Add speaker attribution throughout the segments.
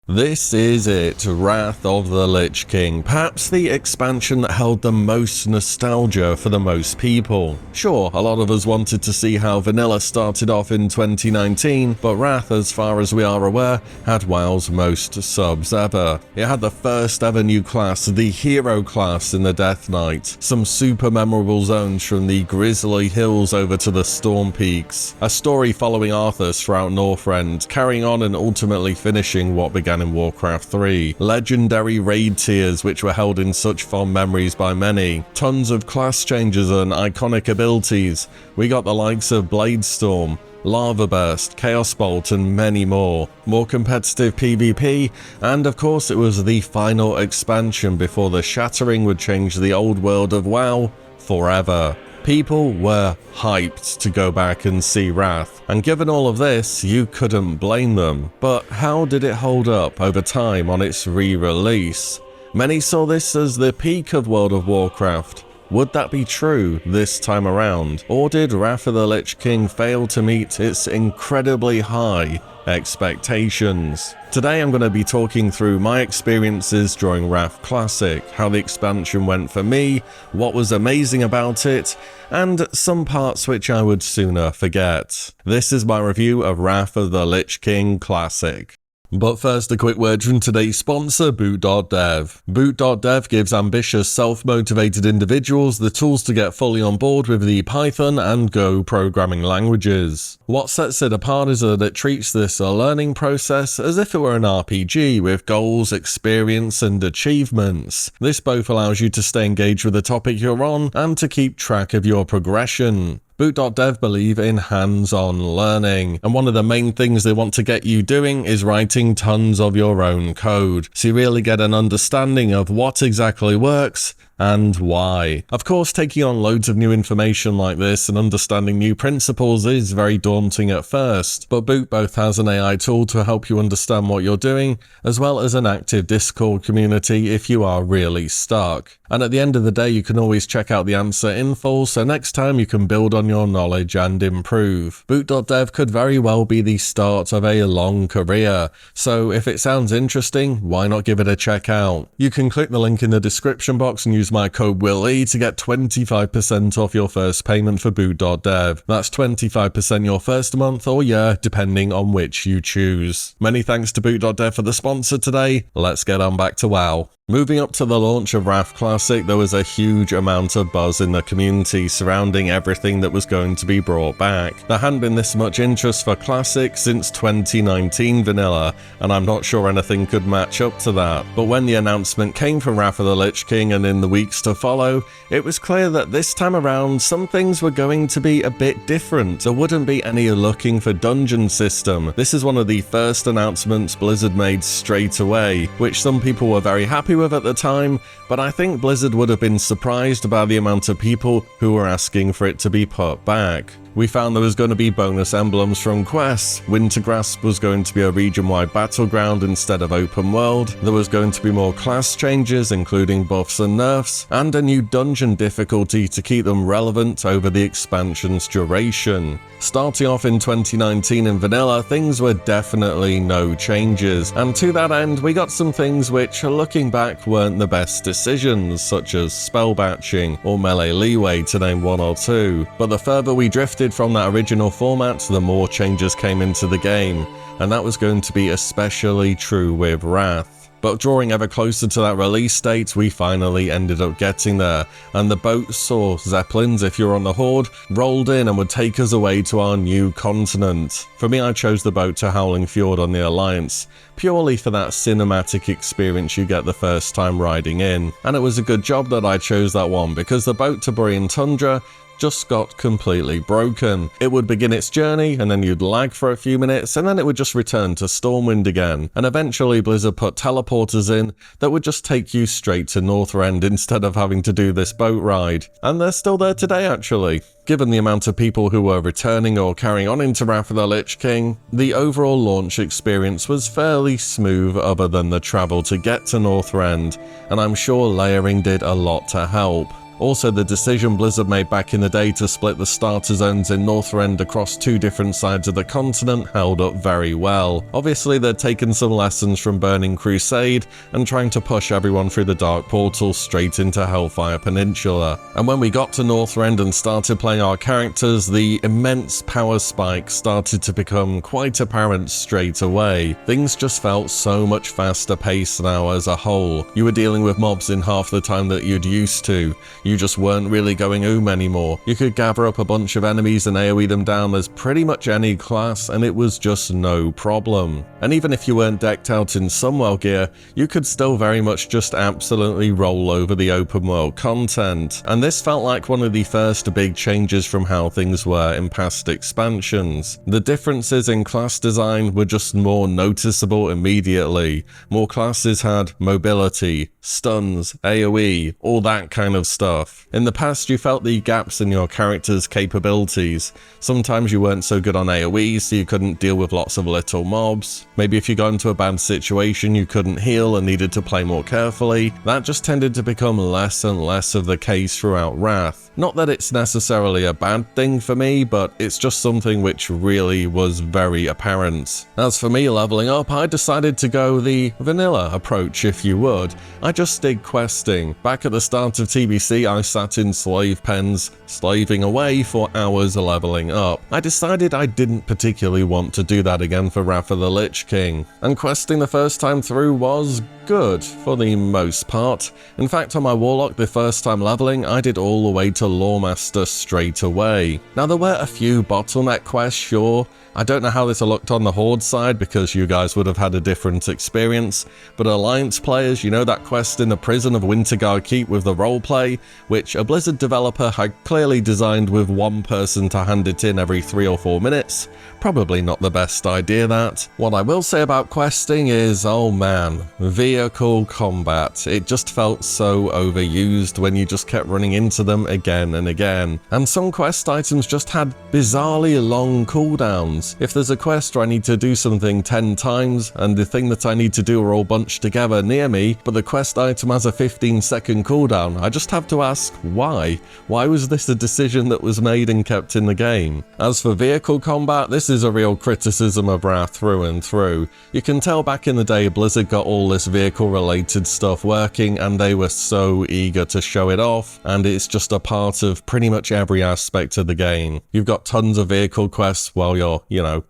Speaker 1: This is it, Wrath of the Lich King, perhaps the expansion that held the most nostalgia for the most people. Sure, a lot of us wanted to see how vanilla started off in 2019, but Wrath, as far as we are aware, had WoW's most subs ever. It had the first ever new class, the hero class in the Death Knight, some super memorable zones from the Grizzly Hills over to the Storm Peaks, a story following Arthas throughout Northrend, carrying on and ultimately finishing what began in Warcraft 3, legendary raid tiers which were held in such fond memories by many, tons of class changes and iconic abilities. We got the likes of Bladestorm, Lava Burst, Chaos Bolt and many more competitive PvP, and of course it was the final expansion before the shattering would change the old world of WoW forever. People were hyped to go back and see Wrath, and given all of this, you couldn't blame them. But how did it hold up over time on its re-release? Many saw this as the peak of World of Warcraft. Would that be true this time around? Or did Wrath of the Lich King fail to meet its incredibly high expectations? Today I'm going to be talking through my experiences during Wrath Classic, how the expansion went for me, what was amazing about it, and some parts which I would sooner forget. This is my review of Wrath of the Lich King Classic. But first, a quick word from today's sponsor, Boot.dev. Boot.dev gives ambitious, self-motivated individuals the tools to get fully on board with the Python and Go programming languages. What sets it apart is that it treats this learning process as if it were an RPG with goals, experience, and achievements. This both allows you to stay engaged with the topic you're on and to keep track of your progression. Boot.dev believe in hands-on learning, and one of the main things they want to get you doing is writing tons of your own code, so you really get an understanding of what exactly works and why. Of course, taking on loads of new information like this and understanding new principles is very daunting at first, but Boot both has an AI tool to help you understand what you're doing, as well as an active Discord community if you are really stuck. And at the end of the day, you can always check out the answer in full, so next time you can build on your knowledge and improve. Boot.dev could very well be the start of a long career, so if it sounds interesting, why not give it a check out? You can click the link in the description box and use my code WillE to get 25% off your first payment for Boot.dev. That's 25% your first month or year, depending on which you choose. Many thanks to Boot.dev for the sponsor today. Let's get on back to WoW. Moving up to the launch of Wrath Classic, there was a huge amount of buzz in the community surrounding everything that was going to be brought back. There hadn't been this much interest for Classic since 2019 vanilla, and I'm not sure anything could match up to that. But when the announcement came from Wrath of the Lich King and in the weeks to follow, it was clear that this time around some things were going to be a bit different. There wouldn't be any looking for dungeon system. This is one of the first announcements Blizzard made straight away, which some people were very happy with at the time, but I think Blizzard would have been surprised by the amount of people who were asking for it to be put back. We found there was going to be bonus emblems from quests, Wintergrasp was going to be a region-wide battleground instead of open world, there was going to be more class changes including buffs and nerfs, and a new dungeon difficulty to keep them relevant over the expansion's duration. Starting off in 2019 in vanilla, things were definitely no changes, and to that end we got some things which, looking back, weren't the best decisions, such as spell batching or melee leeway to name one or two, but the further we drifted from that original format, the more changes came into the game, and that was going to be especially true with Wrath. But drawing ever closer to that release date, we finally ended up getting there, and the boats, or zeppelins if you're on the Horde, rolled in and would take us away to our new continent. For me, I chose the boat to Howling Fjord on the Alliance, purely for that cinematic experience you get the first time riding in, and it was a good job that I chose that one, because the boat to Borean Tundra just got completely broken. It would begin its journey, and then you'd lag for a few minutes, and then it would just return to Stormwind again. And eventually Blizzard put teleporters in that would just take you straight to Northrend instead of having to do this boat ride. And they're still there today actually. Given the amount of people who were returning or carrying on into Wrath of the Lich King, the overall launch experience was fairly smooth other than the travel to get to Northrend, and I'm sure layering did a lot to help. Also, the decision Blizzard made back in the day to split the starter zones in Northrend across 2 different sides of the continent held up very well. Obviously, they'd taken some lessons from Burning Crusade and trying to push everyone through the Dark Portal straight into Hellfire Peninsula. And when we got to Northrend and started playing our characters, the immense power spike started to become quite apparent straight away. Things just felt so much faster paced now as a whole. You were dealing with mobs in half the time that you'd used to. You just weren't really going anymore. You could gather up a bunch of enemies and AoE them down as pretty much any class, and it was just no problem. And even if you weren't decked out in some well gear, you could still very much just absolutely roll over the open world content. And this felt like one of the first big changes from how things were in past expansions. The differences in class design were just more noticeable immediately. More classes had mobility, stuns, AoE, all that kind of stuff. In the past, you felt the gaps in your character's capabilities. Sometimes you weren't so good on AoE, so you couldn't deal with lots of little mobs. Maybe if you got into a bad situation, you couldn't heal and needed to play more carefully. That just tended to become less and less of the case throughout Wrath. Not that it's necessarily a bad thing for me, but it's just something which really was very apparent. As for me leveling up, I decided to go the vanilla approach, if you would. I just did questing. Back at the start of TBC, I sat in slave pens, slaving away for hours leveling up. I decided I didn't particularly want to do that again for Wrath of the Lich King. And questing the first time through was good, for the most part. In fact, on my Warlock the first time leveling, I did all the way to Lawmaster straight away. Now there were a few bottleneck quests, sure. I don't know how this looked on the Horde side because you guys would have had a different experience, but Alliance players, you know that quest in the prison of Winterguard Keep with the roleplay, which a Blizzard developer had clearly designed with one person to hand it in every 3 or 4 minutes? Probably not the best idea, that. What I will say about questing is, oh man, vehicle combat. It just felt so overused when you just kept running into them again and again. And some quest items just had bizarrely long cooldowns. If there's a quest where I need to do something 10 times, and the thing that I need to do are all bunched together near me, but the quest item has a 15-second cooldown, I just have to ask, why? Why was this a decision that was made and kept in the game? As for vehicle combat, this is a real criticism of Wrath through and through. You can tell back in the day Blizzard got all this vehicle-related stuff working, and they were so eager to show it off, and it's just a part of pretty much every aspect of the game. You've got tons of vehicle quests while you're,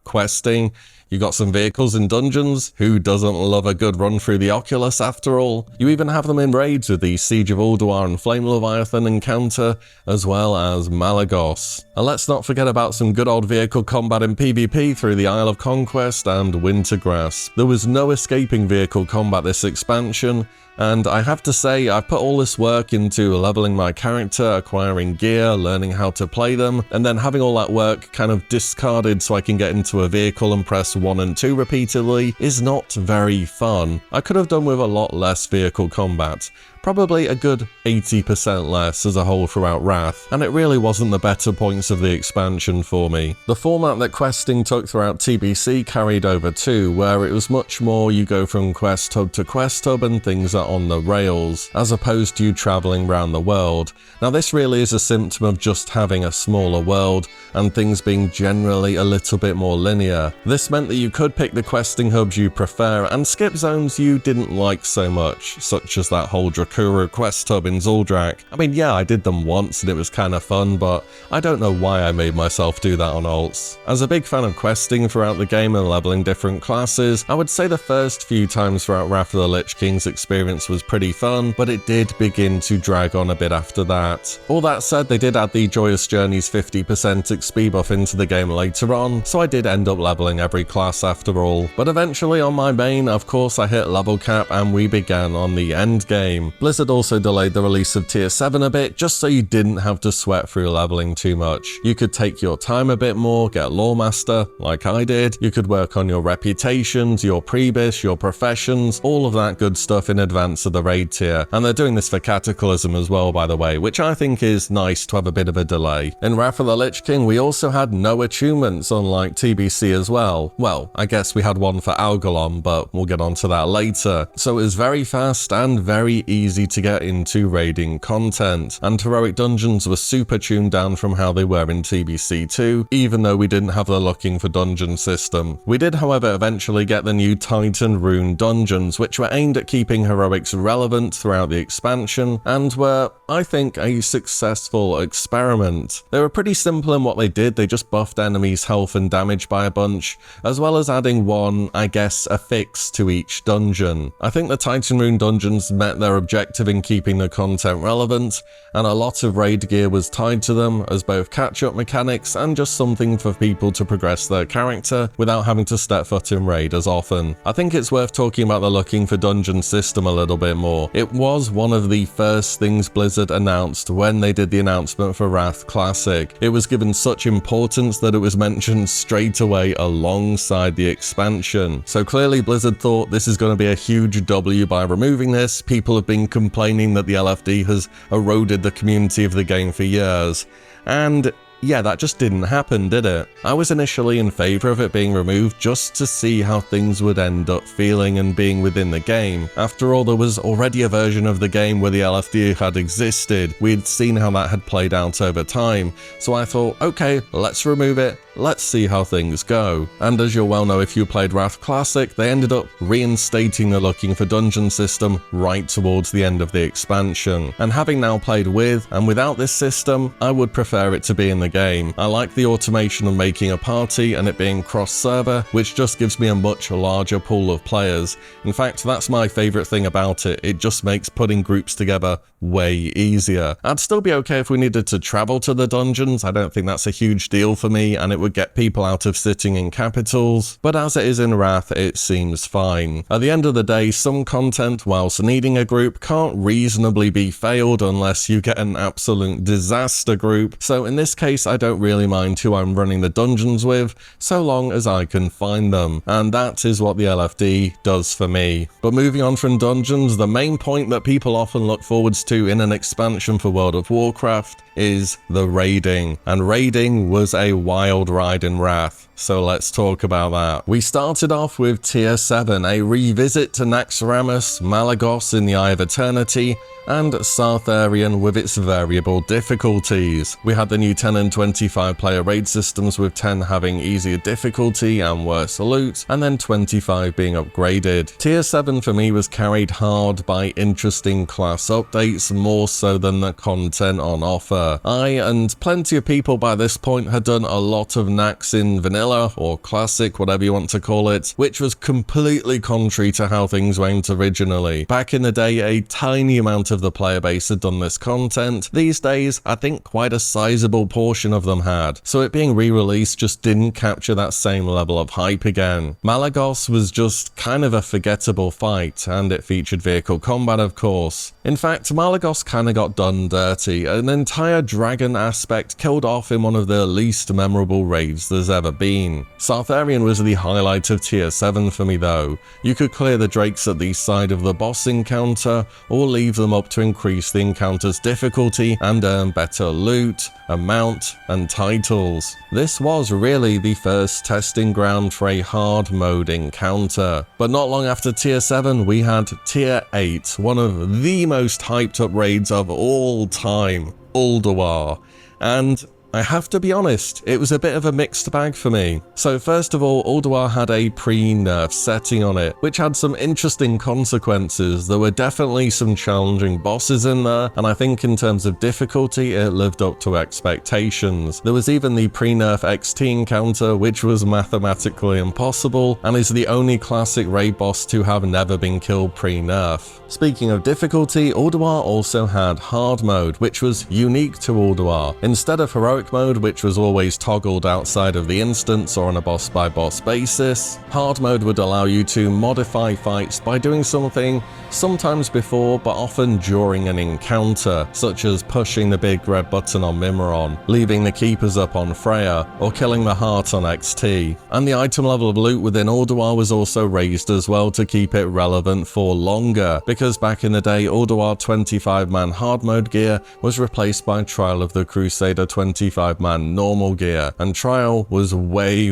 Speaker 1: questing. You got some vehicles in dungeons. Who doesn't love a good run through the Oculus after all? You even have them in raids with the Siege of Ulduar and Flame Leviathan encounter, as well as Malagos. And let's not forget about some good old vehicle combat in PvP through the Isle of Conquest and Wintergrass. There was no escaping vehicle combat this expansion, and I have to say, I put all this work into leveling my character, acquiring gear, learning how to play them, and then having all that work kind of discarded so I can get into a vehicle and press 1 and 2 repeatedly is not very fun. I could have done with a lot less vehicle combat. Probably a good 80% less as a whole throughout Wrath, and it really wasn't the better points of the expansion for me. The format that questing took throughout TBC carried over too, where it was much more you go from quest hub to quest hub and things are on the rails, as opposed to you travelling around the world. Now this really is a symptom of just having a smaller world, and things being generally a little bit more linear. This meant that you could pick the questing hubs you prefer and skip zones you didn't like so much, such as that whole Drakuru quest hub in Zuldrak. I mean, yeah, I did them once and it was kind of fun, but I don't know why I made myself do that on alts. As a big fan of questing throughout the game and leveling different classes, I would say the first few times throughout Wrath of the Lich King's experience was pretty fun, but it did begin to drag on a bit after that. All that said, they did add the Joyous Journeys 50% XP buff into the game later on, so I did end up leveling every class after all. But eventually on my main, of course, I hit level cap and we began on the end game. Blizzard also delayed the release of Tier 7 a bit, just so you didn't have to sweat through leveling too much. You could take your time a bit more, get Lawmaster, like I did. You could work on your reputations, your prebis, your professions, all of that good stuff in advance of the raid tier. And they're doing this for Cataclysm as well, by the way, which I think is nice to have a bit of a delay. In Wrath of the Lich King, we also had no achievements, unlike TBC as well. Well, I guess we had one for Algalon, but we'll get onto that later. So it was very fast and very easy easy to get into raiding content, and heroic dungeons were super tuned down from how they were in TBC2, even though we didn't have the looking for dungeon system. We did, however, eventually get the new Titan Rune dungeons, which were aimed at keeping heroics relevant throughout the expansion, and were, I think, a successful experiment. They were pretty simple in what they did. They just buffed enemies' health and damage by a bunch, as well as adding one, I guess, affix to each dungeon. I think the Titan Rune dungeons met their objective in keeping the content relevant, and a lot of raid gear was tied to them as both catch-up mechanics and just something for people to progress their character without having to step foot in raid as often. I think it's worth talking about the looking for dungeon system a little bit more. It was one of the first things Blizzard announced when they did the announcement for Wrath Classic. It was given such importance that it was mentioned straight away alongside the expansion. So clearly Blizzard thought this is going to be a huge W by removing this. People have been complaining that the LFD has eroded the community of the game for years, and yeah, that just didn't happen, did it? I was initially in favor of it being removed just to see how things would end up feeling and being within the game. After all, there was already a version of the game where the LFD had existed. We'd seen how that had played out over time, so I thought, okay, let's remove it. Let's see how things go. And as you'll well know if you played Wrath Classic, they ended up reinstating the looking for dungeon system right towards the end of the expansion. And having now played with and without this system, I would prefer it to be in the game. I like the automation of making a party and it being cross-server, which just gives me a much larger pool of players. In fact, that's my favourite thing about it. It just makes putting groups together way easier. I'd still be okay if we needed to travel to the dungeons. I don't think that's a huge deal for me, and it would get people out of sitting in capitals, but as it is in Wrath, it seems fine. At the end of the day, some content, whilst needing a group, can't reasonably be failed unless you get an absolute disaster group, so in this case I don't really mind who I'm running the dungeons with, so long as I can find them, and that is what the LFD does for me. But moving on from dungeons, the main point that people often look forwards to in an expansion for World of Warcraft is the raiding, and raiding was a wild ride in Wrath, so let's talk about that. We started off with Tier 7, a revisit to Naxxramas, Malygos in the Eye of Eternity, and Sartharion with its variable difficulties. We had the new 10 and 25 player raid systems, with 10 having easier difficulty and worse loot, and then 25 being upgraded. Tier 7 for me was carried hard by interesting class updates more so than the content on offer. I and plenty of people by this point had done a lot of Naxx in vanilla or classic, whatever you want to call it, which was completely contrary to how things went originally. Back in the day, a tiny amount of the player base had done this content. These days, I think quite a sizable portion of them had, so it being re-released just didn't capture that same level of hype again. Malygos was just kind of a forgettable fight, and it featured vehicle combat, of course. In fact, Malygos kinda got done dirty. An entire dragon aspect killed off in one of the least memorable raids there's ever been. Sartharion was the highlight of Tier 7 for me though. You could clear the drakes at the side of the boss encounter, or leave them up to increase the encounter's difficulty and earn better loot, amount, and titles. This was really the first testing ground for a hard mode encounter. But not long after Tier 7, we had Tier 8, one of the most hyped up raids of all time, Ulduar. And I have to be honest, it was a bit of a mixed bag for me. So first of all, Ulduar had a pre-nerf setting on it, which had some interesting consequences. There were definitely some challenging bosses in there, and I think in terms of difficulty, it lived up to expectations. There was even the pre-nerf XT encounter, which was mathematically impossible, and is the only classic raid boss to have never been killed pre-nerf. Speaking of difficulty, Ulduar also had hard mode, which was unique to Ulduar. Instead of heroic mode, which was always toggled outside of the instance or on a boss by boss basis, hard mode would allow you to modify fights by doing something sometimes before but often during an encounter, such as pushing the big red button on Mimiron, leaving the keepers up on Freya, or killing the heart on XT. And the item level of loot within Ulduar was also raised as well to keep it relevant for longer, because back in the day Ulduar 25-man hard mode gear was replaced by Trial of the Crusader 25 25-man normal gear, and trial was way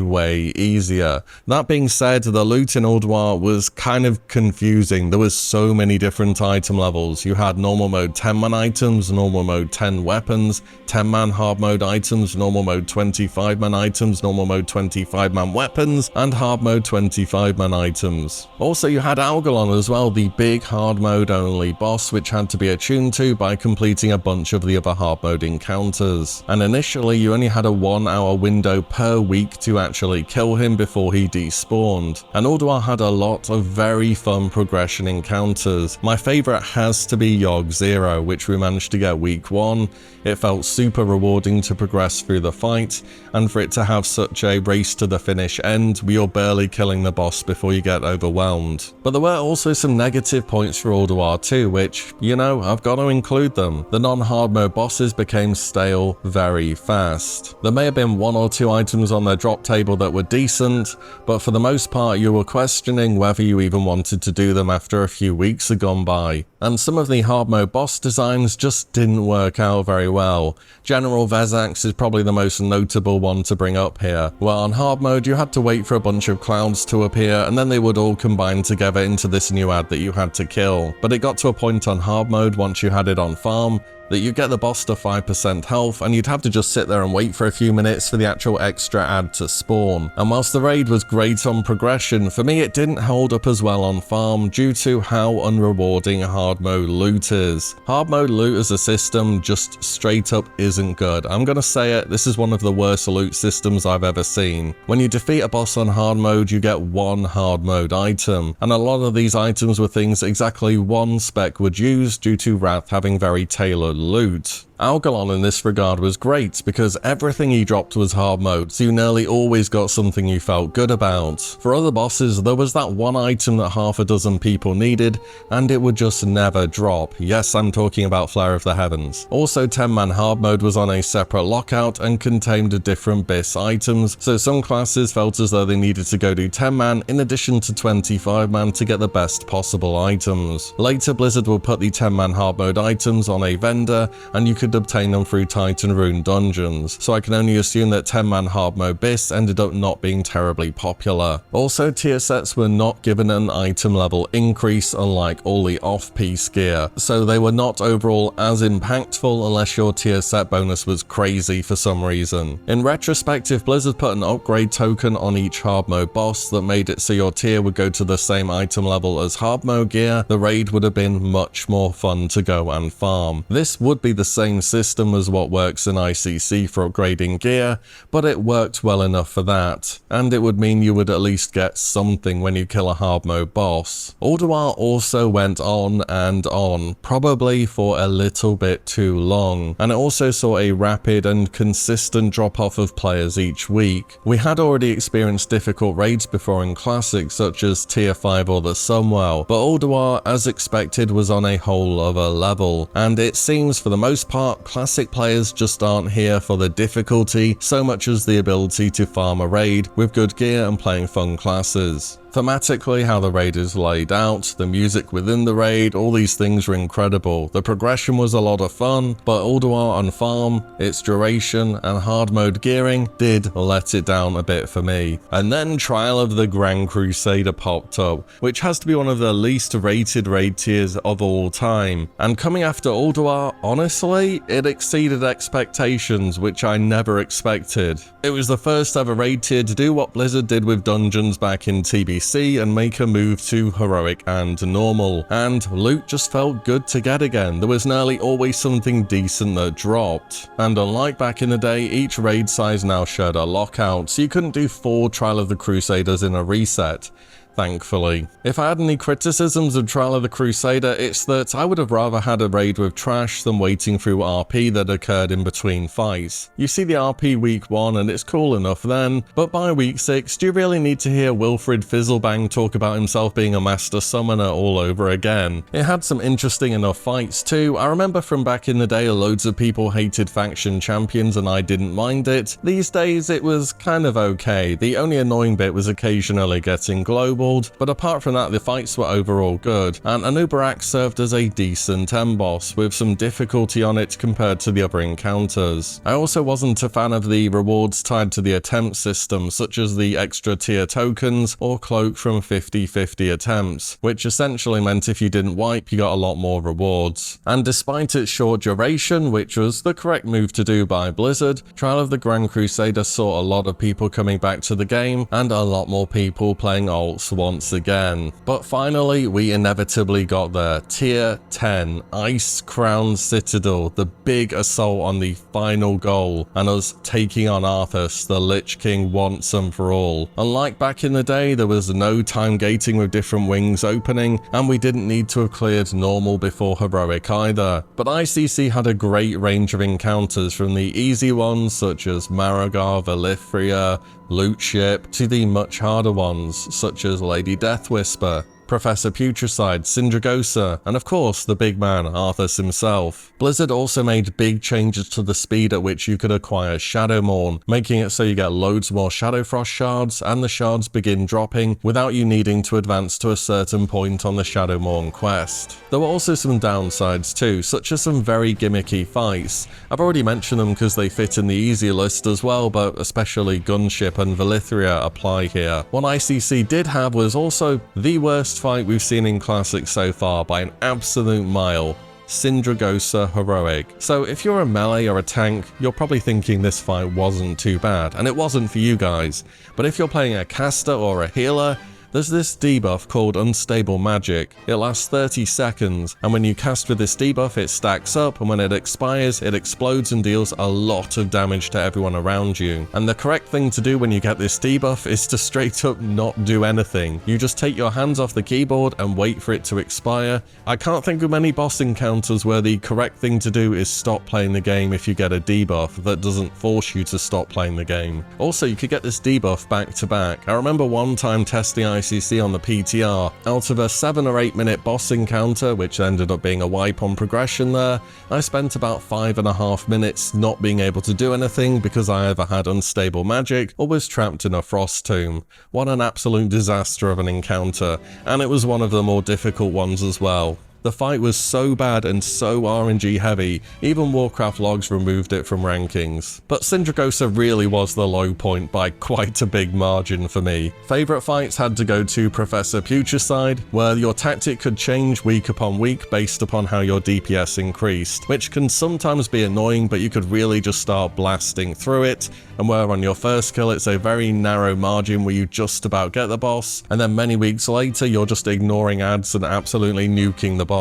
Speaker 1: easier. That being said, the loot in Ulduar was kind of confusing. There was so many different item levels. You had normal mode 10-man items, normal mode 10 weapons, 10-man hard mode items, normal mode 25-man items, normal mode 25-man weapons, and hard mode 25-man items. Also, you had Algalon as well, the big hard mode only boss, which had to be attuned to by completing a bunch of the other hard mode encounters. And initially, you only had a 1-hour window per week to actually kill him before he despawned. And Ulduar had a lot of very fun progression encounters. My favourite has to be Yogg 0, which we managed to get week 1. It felt super rewarding to progress through the fight, and for it to have such a race to the finish end where you're barely killing the boss before you get overwhelmed. But there were also some negative points for Ulduar too, which, you know, I've got to include them. The non-hard mode bosses became stale very fast. There may have been 1 or 2 items on their drop table that were decent, but for the most part you were questioning whether you even wanted to do them after a few weeks had gone by. And some of the hard mode boss designs just didn't work out very well. General Vezax is probably the most notable one to bring up here, where on hard mode you had to wait for a bunch of clouds to appear and then they would all combine together into this new ad that you had to kill. But it got to a point on hard mode once you had it on farm that you get the boss to 5% health and you'd have to just sit there and wait for a few minutes for the actual extra ad to spawn. And whilst the raid was great on progression, for me it didn't hold up as well on farm due to how unrewarding hard mode loot is. Hard mode loot as a system just straight up isn't good. I'm gonna say it, this is one of the worst loot systems I've ever seen. When you defeat a boss on hard mode, you get 1 hard mode item, and a lot of these items were things exactly 1 spec would use due to Wrath having very tailored loot. Algalon in this regard was great because everything he dropped was hard mode, so you nearly always got something you felt good about. For other bosses, there was that 1 item that half a dozen people needed, and it would just never drop. Yes, I'm talking about Flare of the Heavens. Also, 10-man hard mode was on a separate lockout and contained different BIS items, so some classes felt as though they needed to go do 10-man in addition to 25-man to get the best possible items. Later, Blizzard will put the 10-man hard mode items on a vendor, and you could obtain them through Titan Rune dungeons, so I can only assume that 10-man hard mode BIS ended up not being terribly popular. Also, tier sets were not given an item level increase unlike all the off-piece gear, so they were not overall as impactful unless your tier set bonus was crazy for some reason. In retrospect, if Blizzard put an upgrade token on each hard mode boss that made it so your tier would go to the same item level as hard mode gear, the raid would have been much more fun to go and farm. This would be the same system as what works in ICC for upgrading gear, but it worked well enough for that, and it would mean you would at least get something when you kill a hard mode boss. Ulduar also went on and on, probably for a little bit too long, and it also saw a rapid and consistent drop off of players each week. We had already experienced difficult raids before in Classic, such as Tier 5 or the Sunwell, but Ulduar, as expected, was on a whole other level, and it seems for the most part Classic players just aren't here for the difficulty so much as the ability to farm a raid with good gear and playing fun classes. Thematically, how the raid is laid out, the music within the raid, all these things were incredible. The progression was a lot of fun, but Ulduar on farm, its duration and hard mode gearing did let it down a bit for me. And then Trial of the Grand Crusader popped up, which has to be one of the least rated raid tiers of all time. And coming after Ulduar, honestly, it exceeded expectations, which I never expected. It was the first ever raid tier to do what Blizzard did with dungeons back in TBC and make a move to heroic and normal, and loot just felt good to get again. There was nearly always something decent that dropped, and unlike back in the day, each raid size now shared a lockout, so you couldn't do 4 Trial of the Crusaders in a reset. Thankfully. If I had any criticisms of Trial of the Crusader, it's that I would have rather had a raid with trash than waiting through RP that occurred in between fights. You see the RP week 1 and it's cool enough then, but by week 6, do you really need to hear Wilfred Fizzlebang talk about himself being a master summoner all over again? It had some interesting enough fights too. I remember from back in the day loads of people hated faction champions and I didn't mind it. These days it was kind of okay. The only annoying bit was occasionally getting global, disabled, but apart from that the fights were overall good, and Anubarak served as a decent end boss with some difficulty on it compared to the other encounters. I also wasn't a fan of the rewards tied to the attempt system, such as the extra tier tokens or cloak from 50/50 attempts, which essentially meant if you didn't wipe you got a lot more rewards. And despite its short duration, which was the correct move to do by Blizzard, Trial of the Grand Crusader saw a lot of people coming back to the game and a lot more people playing alts once again. But finally we inevitably got there. Tier 10, Ice Crown Citadel, the big assault on the final goal, and us taking on Arthas, the Lich King once and for all. Unlike back in the day, there was no time gating with different wings opening, and we didn't need to have cleared normal before heroic either. But ICC had a great range of encounters, from the easy ones such as Maragar, Valithria, Loot Ship, to the much harder ones such as Lady Deathwhisper, Professor Putricide, Sindragosa, and of course the big man Arthas himself. Blizzard also made big changes to the speed at which you could acquire Shadowmourne, making it so you get loads more Shadowfrost shards, and the shards begin dropping without you needing to advance to a certain point on the Shadowmourne quest. There were also some downsides too, such as some very gimmicky fights. I've already mentioned them because they fit in the easy list as well, but especially Gunship and Valithria apply here. What ICC did have was also the worst fight we've seen in Classic so far by an absolute mile. Sindragosa Heroic. So if you're a melee or a tank, you're probably thinking this fight wasn't too bad, and it wasn't for you guys. But if you're playing a caster or a healer, there's this debuff called Unstable Magic. It lasts 30 seconds, and when you cast with this debuff it stacks up, and when it expires it explodes and deals a lot of damage to everyone around you. And the correct thing to do when you get this debuff is to straight up not do anything. You just take your hands off the keyboard and wait for it to expire. I can't think of many boss encounters where the correct thing to do is stop playing the game if you get a debuff that doesn't force you to stop playing the game. Also, you could get this debuff back to back. I remember one time testing ICC on the PTR. Out of a 7 or 8 minute boss encounter, which ended up being a wipe on progression there, I spent about 5.5 minutes not being able to do anything because I either had Unstable Magic or was trapped in a Frost Tomb. What an absolute disaster of an encounter, and it was one of the more difficult ones as well. The fight was so bad and so RNG heavy, even Warcraft logs removed it from rankings. But Sindragosa really was the low point by quite a big margin for me. Favourite fights had to go to Professor Putricide, where your tactic could change week upon week based upon how your DPS increased, which can sometimes be annoying, but you could really just start blasting through it, and where on your first kill it's a very narrow margin where you just about get the boss, and then many weeks later you're just ignoring ads and absolutely nuking the boss.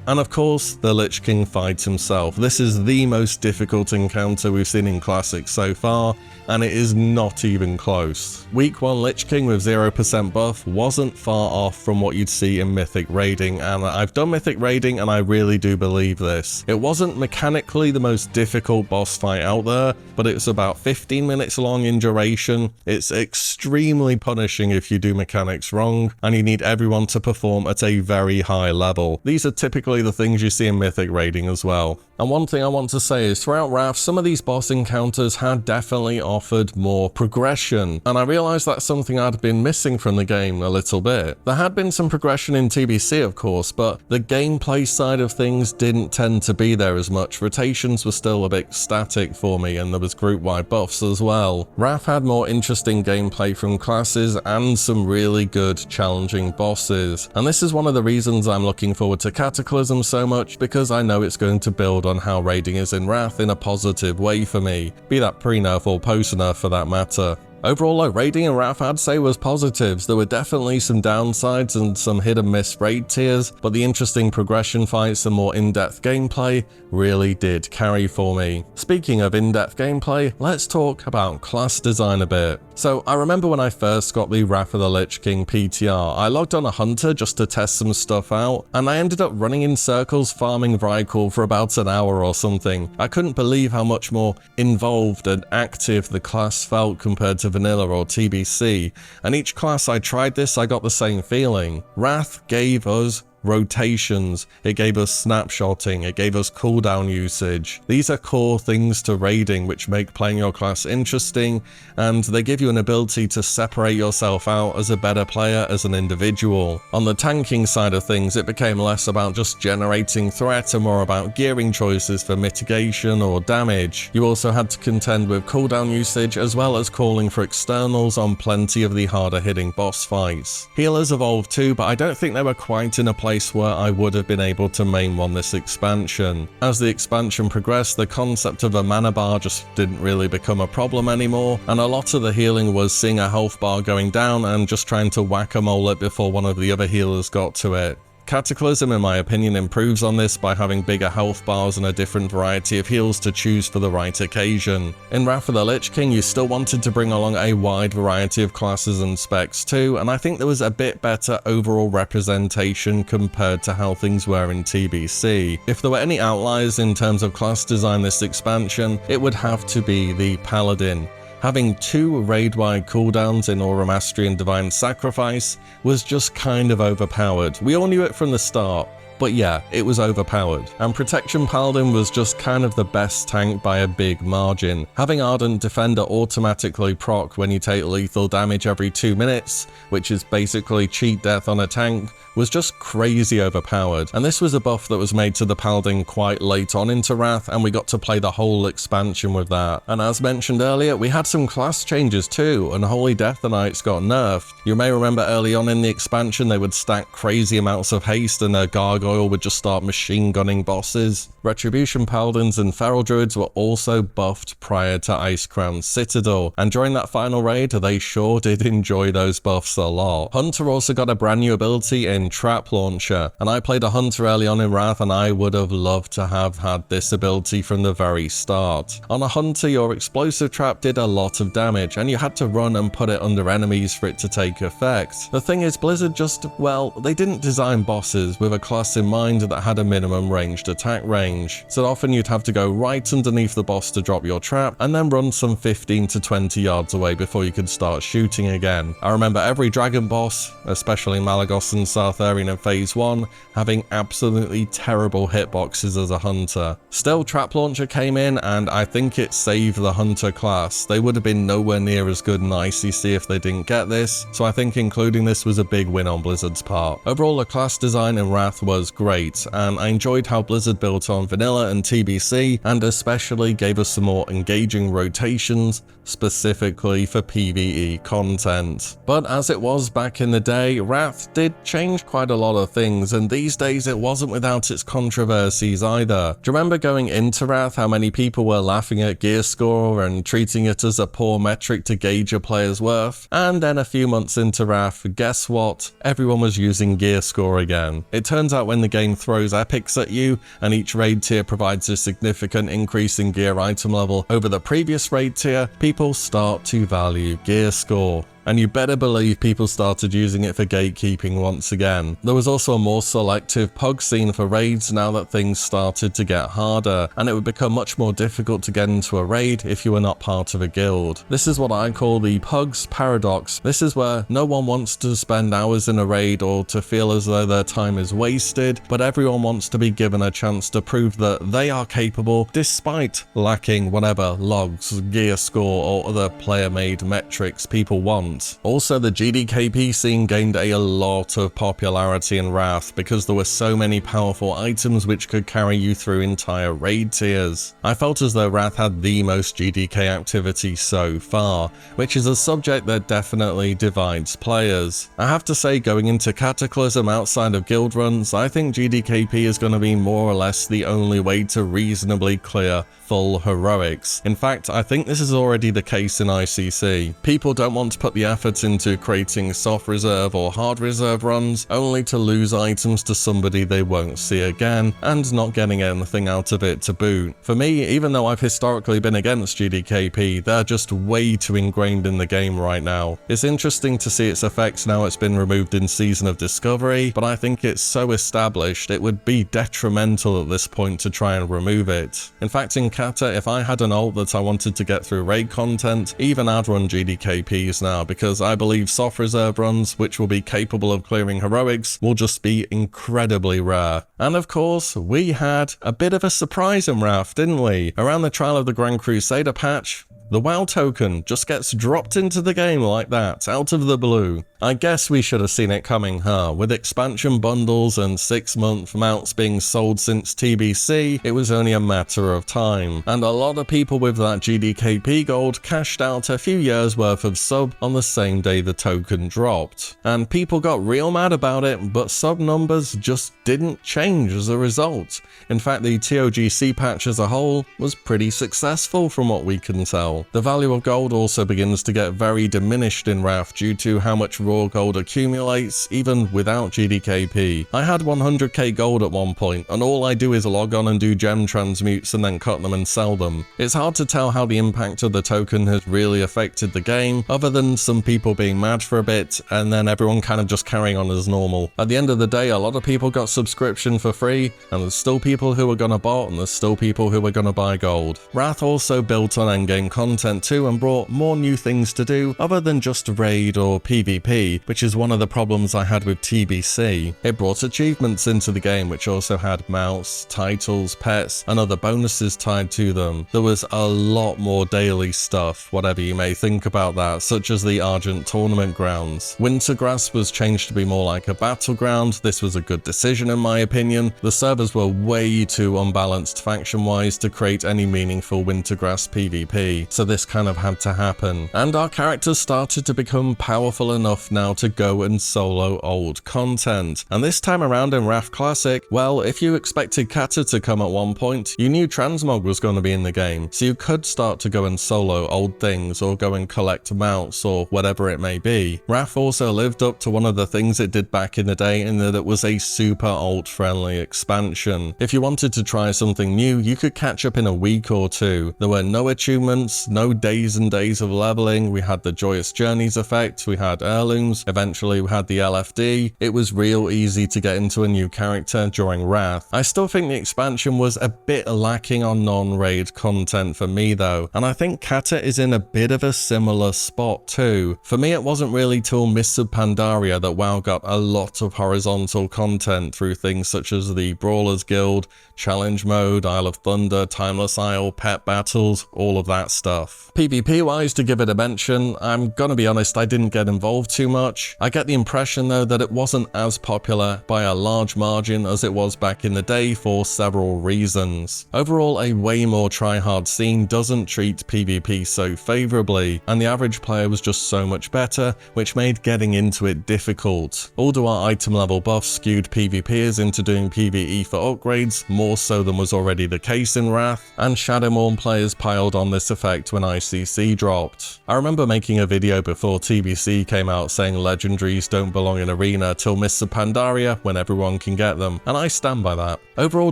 Speaker 1: And of course, the Lich King fight himself. This is the most difficult encounter we've seen in Classic so far, and it is not even close. Week 1 Lich King with 0% buff wasn't far off from what you'd see in Mythic Raiding, and I've done Mythic Raiding and I really do believe this. It wasn't mechanically the most difficult boss fight out there, but it's about 15 minutes long in duration. It's extremely punishing if you do mechanics wrong, and you need everyone to perform at a very high level. These are typically the things you see in Mythic Raiding as well. And one thing I want to say is throughout Wrath, some of these boss encounters had definitely offered more progression, and I realised that's something I'd been missing from the game a little bit. There had been some progression in TBC of course, but the gameplay side of things didn't tend to be there as much. Rotations were still a bit static for me, and there was group-wide buffs as well. Wrath had more interesting gameplay from classes and some really good challenging bosses, and this is one of the reasons I'm looking forward to Cataclysm so much, because I know it's going to build on how raiding is in Wrath in a positive way for me, be that pre-nerf or post-nerf for that matter. Overall though, raiding in Wrath I'd say was positives. There were definitely some downsides and some hit and miss raid tiers, but the interesting progression fights and more in-depth gameplay really did carry for me. Speaking of in-depth gameplay, let's talk about class design a bit. So I remember when I first got the Wrath of the Lich King PTR, I logged on a hunter just to test some stuff out, and I ended up running in circles farming Vrykul for about an hour or something. I couldn't believe how much more involved and active the class felt compared to Vanilla or TBC, and each class I tried this I got the same feeling. Wrath gave us rotations, it gave us snapshotting, it gave us cooldown usage. These are core things to raiding which make playing your class interesting, and they give you an ability to separate yourself out as a better player as an individual. On the tanking side of things, it became less about just generating threat and more about gearing choices for mitigation or damage. You also had to contend with cooldown usage as well as calling for externals on plenty of the harder hitting boss fights. Healers evolved too, but I don't think they were quite in a place where I would have been able to main one this expansion. As the expansion progressed, the concept of a mana bar just didn't really become a problem anymore, and a lot of the healing was seeing a health bar going down and just trying to whack-a-mole it before one of the other healers got to it. Cataclysm, in my opinion, improves on this by having bigger health bars and a different variety of heals to choose for the right occasion. In Wrath of the Lich King, you still wanted to bring along a wide variety of classes and specs too, and I think there was a bit better overall representation compared to how things were in TBC. If there were any outliers in terms of class design this expansion, it would have to be the Paladin. Having 2 raid-wide cooldowns in Aura Mastery and Divine Sacrifice was just kind of overpowered. We all knew it from the start, but yeah, it was overpowered. And Protection Paladin was just kind of the best tank by a big margin. Having Ardent Defender automatically proc when you take lethal damage every 2 minutes, which is basically cheat death on a tank, was just crazy overpowered, and this was a buff that was made to the Paladin quite late on into Wrath, and we got to play the whole expansion with that. And as mentioned earlier, we had some class changes too, and Holy Death Knights got nerfed. You may remember early on in the expansion they would stack crazy amounts of haste and their gargoyle would just start machine gunning bosses. Retribution Paladins and Feral Druids were also buffed prior to Icecrown Citadel, and during that final raid they sure did enjoy those buffs a lot. Hunter also got a brand new ability in Trap Launcher, and I played a Hunter early on in Wrath, and I would have loved to have had this ability from the very start. On a Hunter, your explosive trap did a lot of damage, and you had to run and put it under enemies for it to take effect. The thing is, Blizzard just, well, they didn't design bosses with a class in mind that had a minimum ranged attack range, so often you'd have to go right underneath the boss to drop your trap, and then run some 15 to 20 yards away before you could start shooting again. I remember every dragon boss, especially Malagos and Sartharian in Phase 1, having absolutely terrible hitboxes as a Hunter. Still, Trap Launcher came in, and I think it saved the Hunter class. They would have been nowhere near as good in ICC if they didn't get this, so I think including this was a big win on Blizzard's part. Overall, the class design in Wrath was great, and I enjoyed how Blizzard built on Vanilla and TBC, and especially gave us some more engaging rotations, specifically for PvE content. But as it was back in the day, Wrath did change quite a lot of things, and these days it wasn't without its controversies either. Do you remember going into Wrath how many people were laughing at gear score and treating it as a poor metric to gauge a player's worth? And then a few months into Wrath, guess what? Everyone was using gear score again. It turns out when the game throws epics at you, and each raid tier provides a significant increase in gear item level over the previous raid tier, people start to value gear score. And you better believe people started using it for gatekeeping once again. There was also a more selective pug scene for raids now that things started to get harder, and it would become much more difficult to get into a raid if you were not part of a guild. This is what I call the Pugs Paradox. This is where no one wants to spend hours in a raid or to feel as though their time is wasted, but everyone wants to be given a chance to prove that they are capable despite lacking whatever logs, gear score, or other player-made metrics people want. Also, the GDKP scene gained a lot of popularity in Wrath because there were so many powerful items which could carry you through entire raid tiers. I felt as though Wrath had the most GDK activity so far, which is a subject that definitely divides players. I have to say, going into Cataclysm outside of guild runs, I think GDKP is going to be more or less the only way to reasonably clear full heroics. In fact, I think this is already the case in ICC. People don't want to put the effort into creating soft reserve or hard reserve runs, only to lose items to somebody they won't see again, and not getting anything out of it to boot. For me, even though I've historically been against GDKP, they're just way too ingrained in the game right now. It's interesting to see its effects now it's been removed in Season of Discovery, but I think it's so established it would be detrimental at this point to try and remove it. In fact, in Kata, if I had an ult that I wanted to get through raid content, even I'd run GDKPs now, because I believe soft reserve runs, which will be capable of clearing heroics, will just be incredibly rare. And of course, we had a bit of a surprise in Wrath, didn't we? Around the Trial of the Grand Crusader patch, the WoW token just gets dropped into the game like that, out of the blue. I guess we should have seen it coming, huh? With expansion bundles and 6-month mounts being sold since TBC, it was only a matter of time. And a lot of people with that GDKP gold cashed out a few years worth of sub on the same day the token dropped. And people got real mad about it, but sub numbers just didn't change as a result. In fact, the TOGC patch as a whole was pretty successful from what we can tell. The value of gold also begins to get very diminished in Wrath due to how much raw gold accumulates even without GDKP. I had 100k gold at one point, and all I do is log on and do gem transmutes and then cut them and sell them. It's hard to tell how the impact of the token has really affected the game, other than some people being mad for a bit and then everyone kind of just carrying on as normal. At the end of the day, a lot of people got subscription for free, and there's still people who are gonna bot and there's still people who are gonna buy gold. Wrath also built on endgame content too and brought more new things to do other than just raid or PvP, which is one of the problems I had with TBC. It brought achievements into the game which also had mounts, titles, pets, and other bonuses tied to them. There was a lot more daily stuff, whatever you may think about that, such as the Argent Tournament grounds. Wintergrass was changed to be more like a battleground. This was a good decision in my opinion. The servers were way too unbalanced faction-wise to create any meaningful Wintergrass PvP, so this kind of had to happen. And our characters started to become powerful enough now to go and solo old content. And this time around in Wrath Classic, well, if you expected Kata to come at one point, you knew Transmog was going to be in the game, so you could start to go and solo old things or go and collect mounts or whatever it may be. Wrath also lived up to one of the things it did back in the day in that it was a super alt-friendly expansion. If you wanted to try something new, you could catch up in a week or two. There were no achievements, no days and days of leveling. We had the Joyous Journeys effect, we had heirlooms, eventually we had the LFD. It was real easy to get into a new character during Wrath. I still think the expansion was a bit lacking on non-raid content for me though, and I think Kata is in a bit of a similar spot too. For me, it wasn't really till Mists of Pandaria that WoW got a lot of horizontal content through things such as the Brawlers Guild, Challenge Mode, Isle of Thunder, Timeless Isle, Pet Battles, all of that stuff. PvP wise, to give it a mention, I'm gonna be honest, I didn't get involved too much. I get the impression though that it wasn't as popular by a large margin as it was back in the day for several reasons. Overall, a way more tryhard scene doesn't treat PvP so favourably, and the average player was just so much better, which made getting into it difficult. Ulduar item level buffs skewed PvPers into doing PvE for upgrades more so than was already the case in Wrath, and Shadowmourne players piled on this effect when ICC dropped. I remember making a video before TBC came out saying legendaries don't belong in Arena till Mists of Pandaria when everyone can get them, and I stand by that. Overall,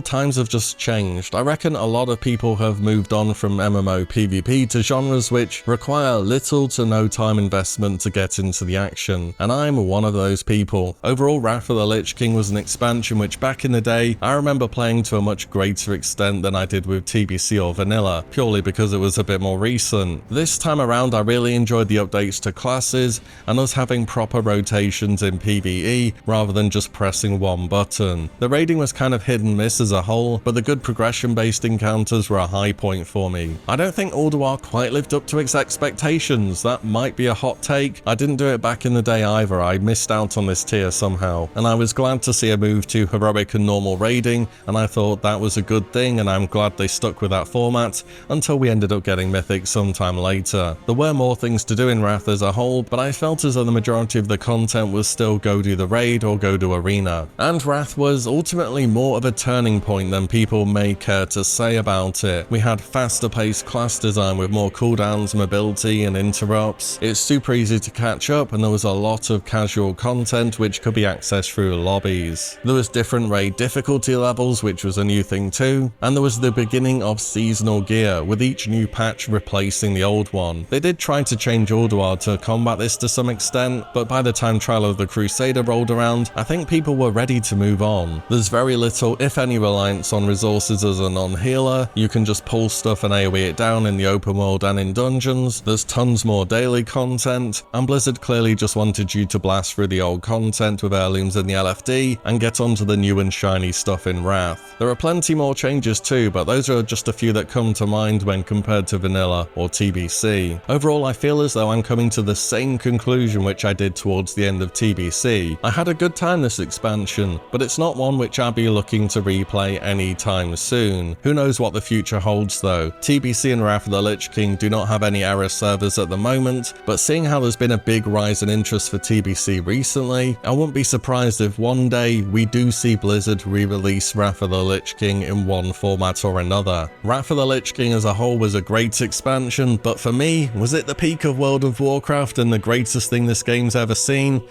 Speaker 1: times have just changed. I reckon a lot of people have moved on from MMO PvP to genres which require little to no time investment to get into the action, and I'm one of those people. Overall, Wrath of the Lich King was an expansion which back in the day, I remember playing to a much greater extent than I did with TBC or Vanilla, purely because it was a bit more recent. This time around, I really enjoyed the updates to classes and us having proper rotations in PvE rather than just pressing one button. The raiding was kind of hit and miss as a whole, but the good progression-based encounters were a high point for me. I don't think Ulduar quite lived up to its expectations. That might be a hot take. I didn't do it back in the day either. I missed out on this tier somehow, and I was glad to see a move to heroic and normal raiding, and I thought that was a good thing, and I'm glad they stuck with that format until we ended up getting Mythic sometime later. There were more things to do in Wrath as a whole, but I felt as though the majority of the content was still go do the raid or go to Arena. And Wrath was ultimately more of a turning point than people may care to say about it. We had faster paced class design with more cooldowns, mobility and interrupts. It's super easy to catch up, and there was a lot of casual content which could be accessed through lobbies. There was different raid difficulty levels, which was a new thing too, and there was the beginning of seasonal gear, with each new patch replacing the old one. They did try to change Ulduar to combat this to some extent, but by the time Trial of the Crusader rolled around, I think people were ready to move on. There's very little, if any, reliance on resources as a non-healer. You can just pull stuff and AoE it down in the open world and in dungeons. There's tons more daily content, and Blizzard clearly just wanted you to blast through the old content with heirlooms in the LFD and get onto the new and shiny stuff in Wrath. There are plenty more changes too, but those are just a few that come to mind when compared to vanilla or TBC. Overall, I feel as though I'm coming to the same conclusion which I did towards the end of TBC. I had a good time this expansion, but it's not one which I'll be looking to replay anytime soon. Who knows what the future holds though. TBC and Wrath of the Lich King do not have any error servers at the moment, but seeing how there's been a big rise in interest for TBC recently, I wouldn't be surprised if one day we do see Blizzard re-release Wrath of the Lich King in one format or another. Wrath of the Lich King as a whole was a great expansion, but for me, was it the peak of World of Warcraft and the greatest thing this game's ever seen?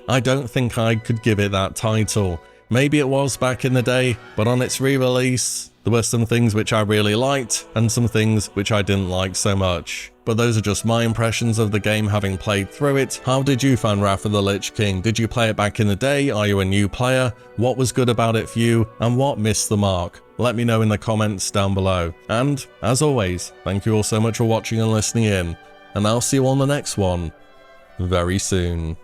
Speaker 1: I don't think I could give it that title. Maybe it was back in the day, but on its re-release, there were some things which I really liked, and some things which I didn't like so much. But those are just my impressions of the game having played through it. How did you find Wrath of the Lich King? Did you play it back in the day? Are you a new player? What was good about it for you? And what missed the mark? Let me know in the comments down below. And, as always, thank you all so much for watching and listening in. And I'll see you on the next one very soon.